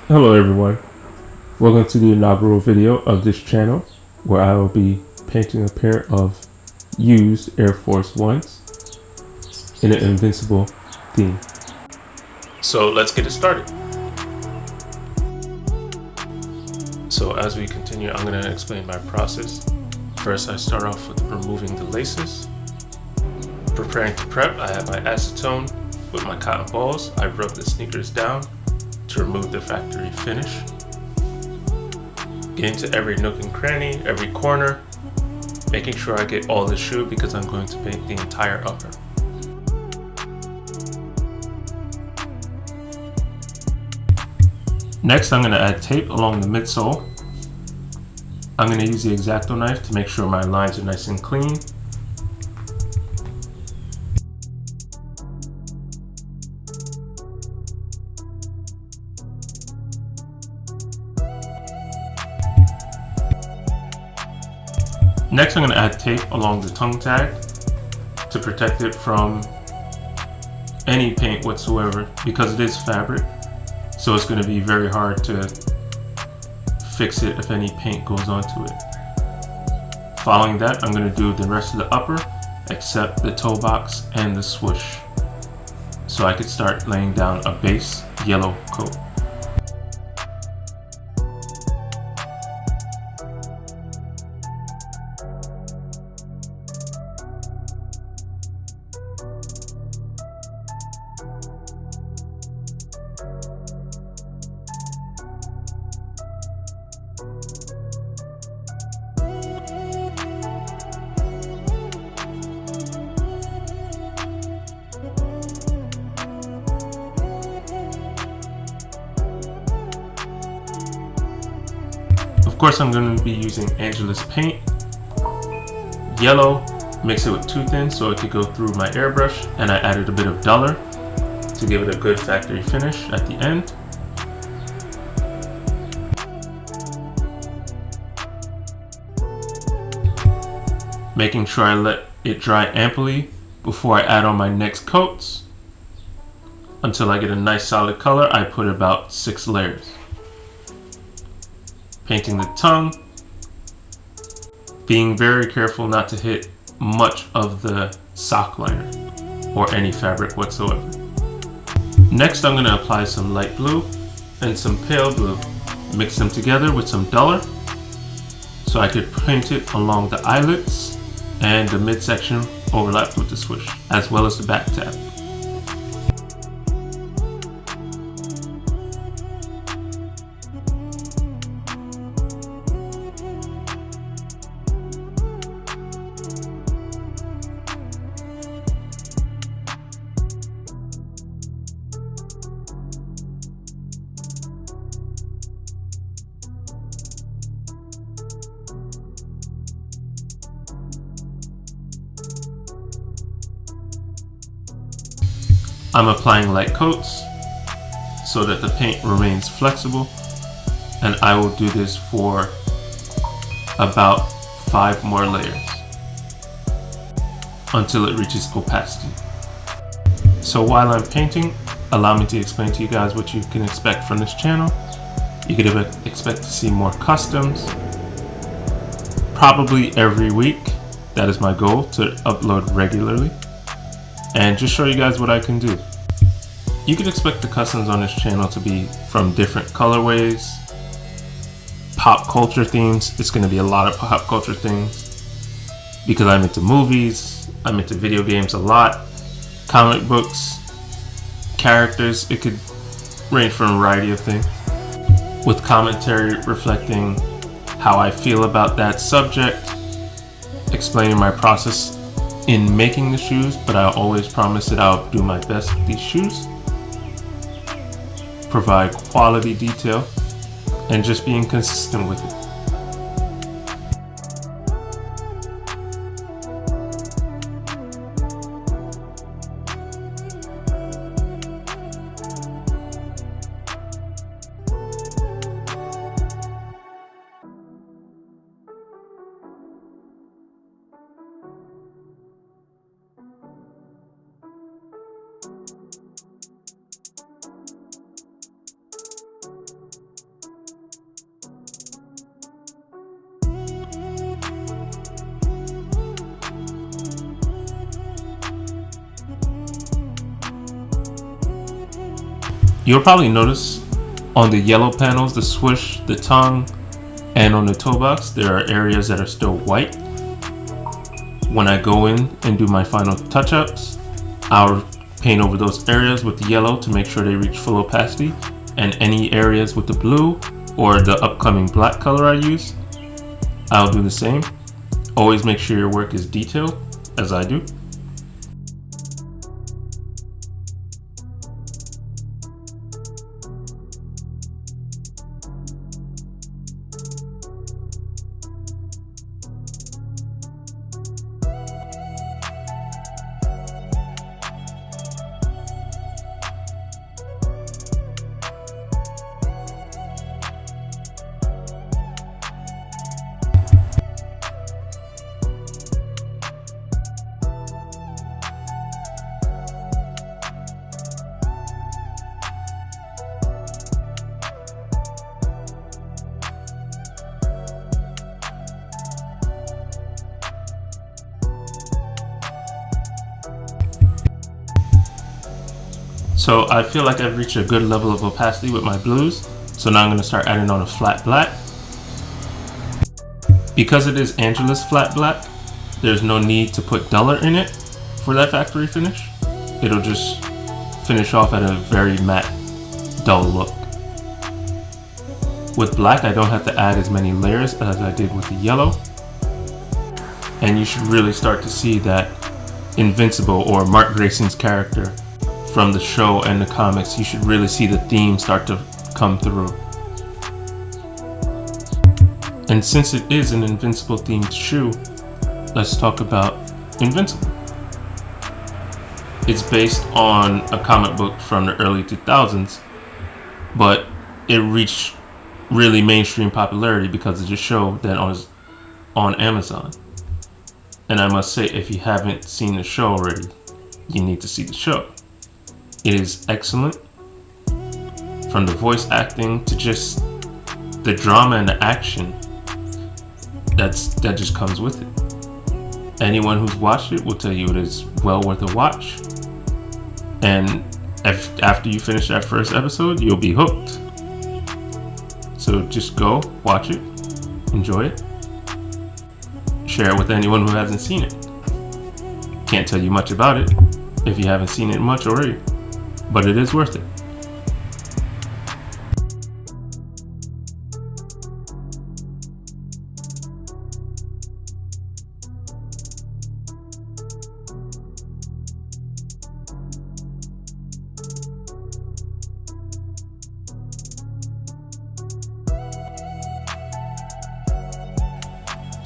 Hello everyone, welcome to the inaugural video of this channel where I will be painting a pair of used Air Force Ones in an Invincible theme. So let's get it started. So as we continue, I'm going to explain my process. First, I start off with removing the laces. Preparing to prep, I have my acetone with my cotton balls. I rub the sneakers down to remove the factory finish. Get into every nook and cranny, every corner, making sure I get all the shoe because I'm going to paint the entire upper. Next, I'm going to add tape along the midsole. I'm going to use the X-Acto knife to make sure my lines are nice and clean. Next, I'm going to add tape along the tongue tag to protect it from any paint whatsoever because it is fabric. So it's going to be very hard to fix it if any paint goes onto it. Following that, I'm going to do the rest of the upper except the toe box and the swoosh. So I could start laying down a base yellow coat. Of course, I'm going to be using Angela's paint. Yellow, mix it with too thin so it could go through my airbrush, and I added a bit of duller to give it a good factory finish at the end. Making sure I let it dry amply before I add on my next coats. Until I get a nice solid color, I put about 6 layers. Painting the tongue, being very careful not to hit much of the sock liner or any fabric whatsoever. Next, I'm going to apply some light blue and some pale blue. Mix them together with some duller so I could paint it along the eyelets and the midsection overlapped with the swoosh, as well as the back tab. I'm applying light coats so that the paint remains flexible, and I will do this for about 5 more layers until it reaches opacity. So while I'm painting, allow me to explain to you guys what you can expect from this channel. You can expect to see more customs, probably every week. That is my goal, to upload regularly and just show you guys what I can do. You can expect the customs on this channel to be from different colorways, pop culture themes. It's going to be a lot of pop culture things because I'm into movies, I'm into video games a lot, comic books, characters. It could range from a variety of things, with commentary reflecting how I feel about that subject, explaining my process in making the shoes, but I always promise that I'll do my best with these shoes, provide quality detail, and just being consistent with it. You'll probably notice on the yellow panels, the swoosh, the tongue, and on the toe box, there are areas that are still white. When I go in and do my final touch-ups, I'll paint over those areas with the yellow to make sure they reach full opacity, and any areas with the blue or the upcoming black color I use, I'll do the same. Always make sure your work is detailed, as I do. So I feel like I've reached a good level of opacity with my blues. So now I'm going to start adding on a flat black. Because it is Angela's flat black, there's no need to put duller in it for that factory finish. It'll just finish off at a very matte, dull look. With black, I don't have to add as many layers as I did with the yellow. And you should really start to see that Invincible, or Mark Grayson's character from the show and the comics, you should really see the theme start to come through. And since it is an Invincible themed shoe, let's talk about Invincible. It's based on a comic book from the early 2000s, but it reached really mainstream popularity because of the show that was on Amazon. And I must say, if you haven't seen the show already, you need to see the show. It is excellent, from the voice acting to just the drama and the action that just comes with it. Anyone who's watched it will tell you it is well worth a watch. And after you finish that first episode, you'll be hooked. So just go, watch it, enjoy it, share it with anyone who hasn't seen it. Can't tell you much about it if you haven't seen it much already, but it is worth it.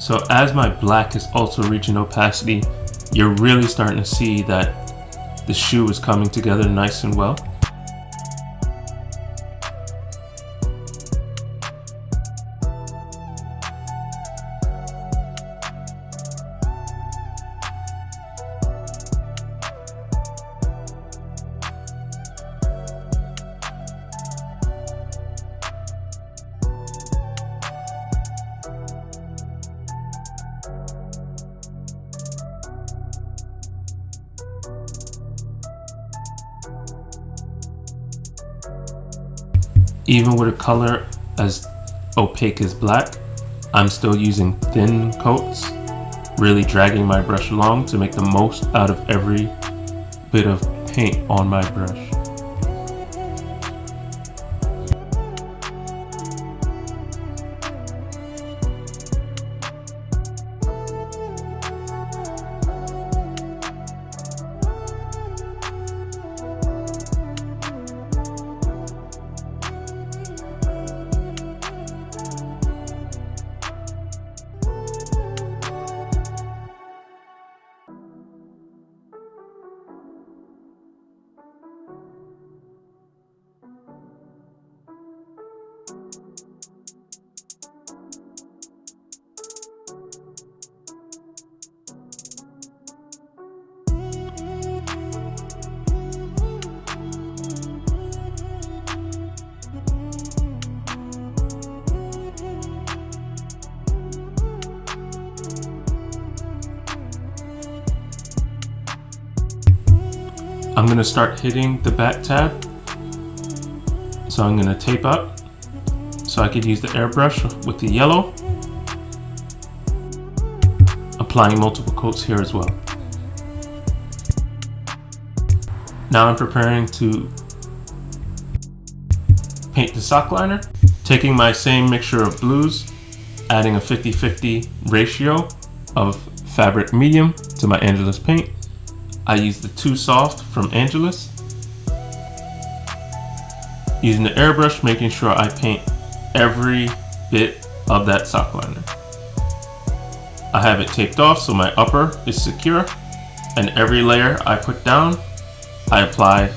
So as my black is also reaching opacity, you're really starting to see that the shoe is coming together nice and well. Even with a color as opaque as black, I'm still using thin coats, really dragging my brush along to make the most out of every bit of paint on my brush. I'm going to start hitting the back tab So I'm gonna tape up so I could use the airbrush with the yellow, applying multiple coats here as well. Now I'm preparing to paint the sock liner, taking my same mixture of blues, adding a 50-50 ratio of fabric medium to my Angelus paint. I use the Too Soft from Angelus. Using the airbrush, making sure I paint every bit of that sock liner. I have it taped off so my upper is secure, and every layer I put down, I apply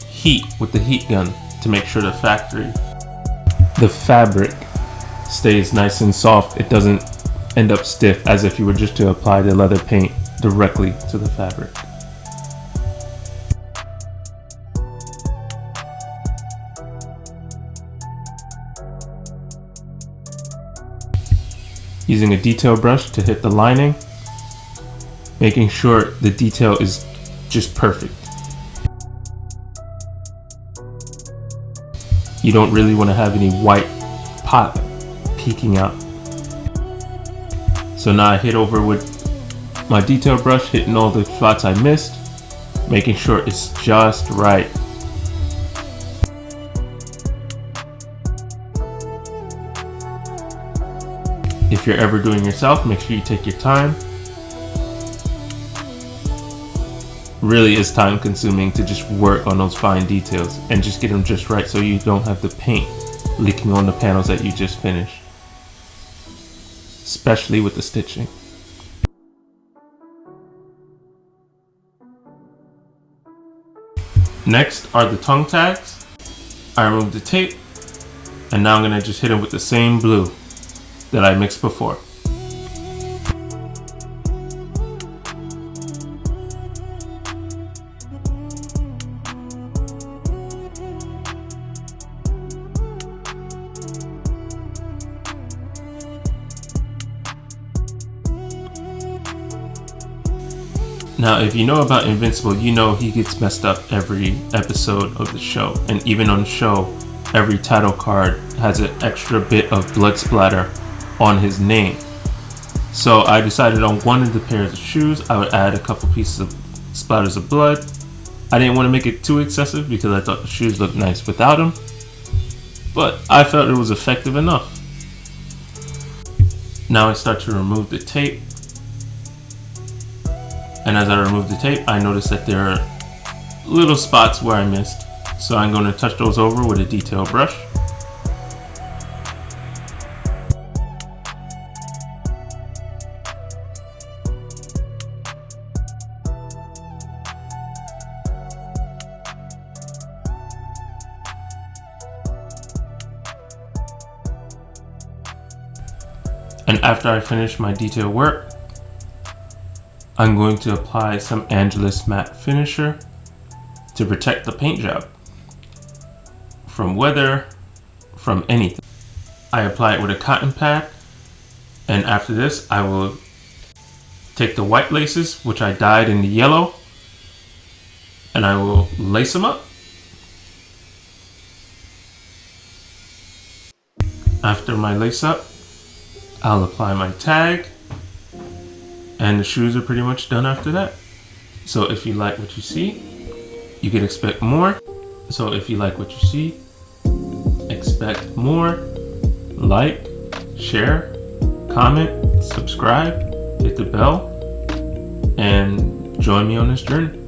heat with the heat gun to make sure the fabric stays nice and soft. It doesn't end up stiff as if you were just to apply the leather paint directly to the fabric. Using a detail brush to hit the lining, making sure the detail is just perfect. You don't really want to have any white pop peeking out. So now I hit over with my detail brush, hitting all the spots I missed, making sure it's just right. If you're ever doing yourself, make sure you take your time. Really is time consuming to just work on those fine details and just get them just right so you don't have the paint leaking on the panels that you just finished, especially with the stitching. Next are the tongue tags. I removed the tape and now I'm going to just hit them with the same blue that I mixed before. Now, if you know about Invincible, you know he gets messed up every episode of the show. And even on the show, every title card has an extra bit of blood splatter on his name. So I decided on one of the pairs of shoes, I would add a couple pieces of splatters of blood. I didn't want to make it too excessive because I thought the shoes looked nice without them. But I felt it was effective enough. Now I start to remove the tape. And as I remove the tape, I notice that there are little spots where I missed. So I'm going to touch those over with a detail brush. And after I finish my detail work, I'm going to apply some Angelus matte finisher to protect the paint job from weather, from anything. I apply it with a cotton pad, and after this I will take the white laces, which I dyed in the yellow, and I will lace them up. After my lace up, I'll apply my tag, and the shoes are pretty much done after that. So if you like what you see, you can expect more. So if you like what you see, expect more. Like, share, comment, subscribe, hit the bell, and join me on this journey.